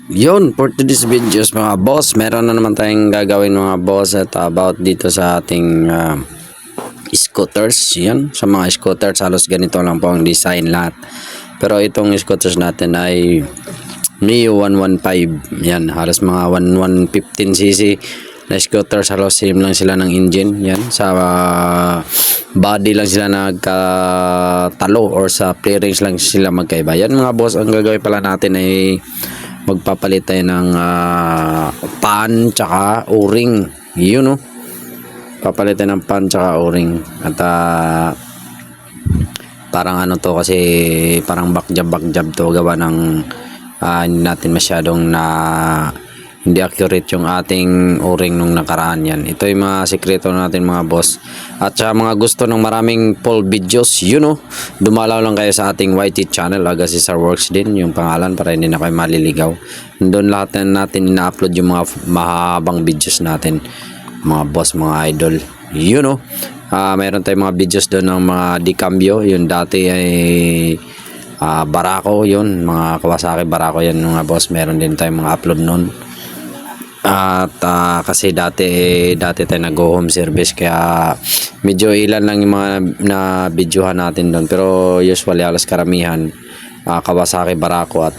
Yun, for today's videos mga boss, meron na naman tayong gagawin mga boss at about dito sa ating scooters. Yan, sa mga scooters halos ganito lang po ang design lahat. Pero itong scooters natin ay Mio 115. Yan, halos mga 1115cc na scooters, halos same lang sila ng engine. Yan, sa body lang sila nagkatalo or sa clearance lang sila magkaiba. Yan mga boss, ang gagawin pala natin ay magpapalit tayo ng pan tsaka o-ring. Yun, no? Papalit tayo ng pan tsaka o-ring. At parang ano to, kasi parang backjab to, gawa ng hindi natin masyadong hindi accurate yung ating o-ring nung nakaraan. Yan, ito yung mga sekreto natin mga boss. At sa mga gusto ng maraming full videos, you know, dumalaw lang kayo sa ating YT channel, Agasisar Works din yung pangalan, para hindi na kayo maliligaw. Doon lahat natin ina-upload yung mga mahabang videos natin mga boss, mga idol, you know. Mayroon tayong mga videos doon ng mga decambio, yun dati ay Barako, yun mga Kawasaki Barako, yan mga boss. Meron din tayong mga upload noon. At kasi dati tayo nag-home service, kaya medyo ilan lang yung mga na videohan natin doon, pero usually halos karamihan Kawasaki Barako. At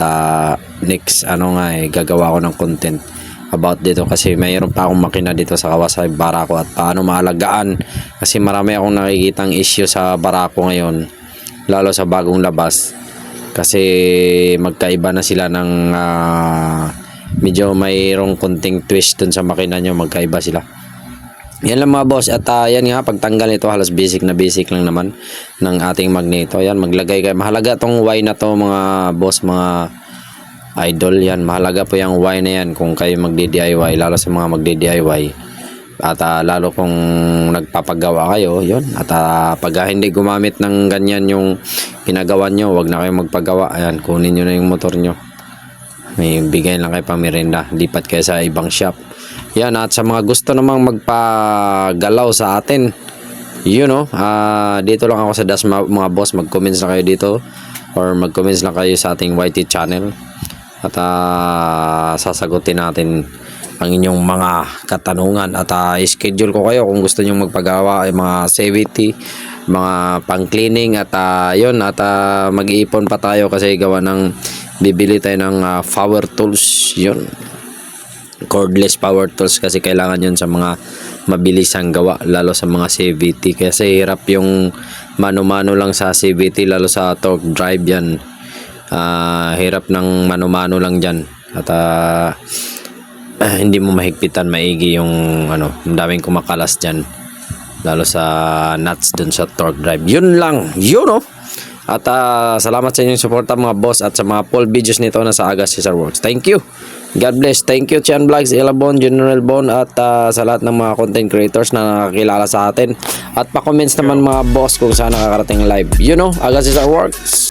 next gagawa ko ng content about dito, kasi mayroon pa akong makina dito sa Kawasaki Barako at paano maalagaan, kasi marami akong nakikitang issue sa Barako ngayon, lalo sa bagong labas, kasi magkaiba na sila ng medyo mayroong konting twist dun sa makina nyo, magkaiba sila. Yan lang mga boss. At yan nga, pagtanggal nito halos basic lang naman ng ating magneto. Yan, maglagay kayo, mahalaga tong Y na to mga boss, mga idol. Yan, mahalaga po yung Y na yan kung kayo magdi-DIY, lalo sa mga magdi-DIY. At lalo kung nagpapagawa kayo, yun. At pag hindi gumamit ng ganyan yung ginagawa nyo, wag na kayo magpagawa. Ayan, kunin nyo na yung motor nyo, may bigay lang kayo pang merienda, lipat kayo sa ibang shop. Yan, at sa mga gusto namang magpagalaw sa atin, you know, dito lang ako sa Das mga boss, mag-comments lang kayo dito or mag-comments lang kayo sa ating YT channel, at sasagutin natin ang inyong mga katanungan. At schedule ko kayo kung gusto nyo magpagawa ay mga CVT, mga pang cleaning. At yun, at mag-iipon pa tayo kasi gawa ng bibili tayo ng power tools, yun, cordless power tools, kasi kailangan yun sa mga mabilisang gawa, lalo sa mga CVT, kasi hirap yung mano-mano lang sa CVT, lalo sa torque drive. Yan, hirap ng mano-mano lang dyan. At hindi mo mahigpitan maigi yung ang daming kumakalas dyan, lalo sa nuts dun sa torque drive. Yun lang, yun, no? At salamat sa inyong suporta mga boss, at sa mga full videos nito na sa Agasisar Works. Thank you, God bless. Thank you Chan Vlogs, Elabon, General Bon, at sa lahat ng mga content creators na nakakilala sa atin. At pa-comments naman mga boss kung saan nakakarating live. You know, Agasisar Works.